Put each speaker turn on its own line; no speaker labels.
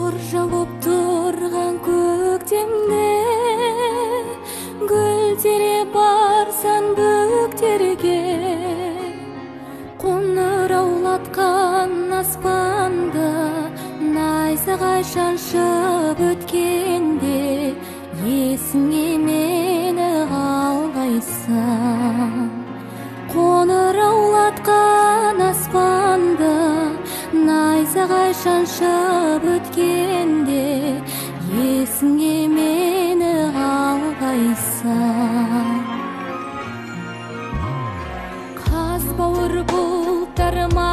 Нұр жауып тұрған көктемде гүл тере барсан бөктерге қоңыраулатқан аспанды найзағай шаншып өткенде есіңе мені алғайсың. Қоңыраулатқан аспанды найзағай шаншып өткенде есіңе мені алғайсың. Қаз бауыр бұлттарыма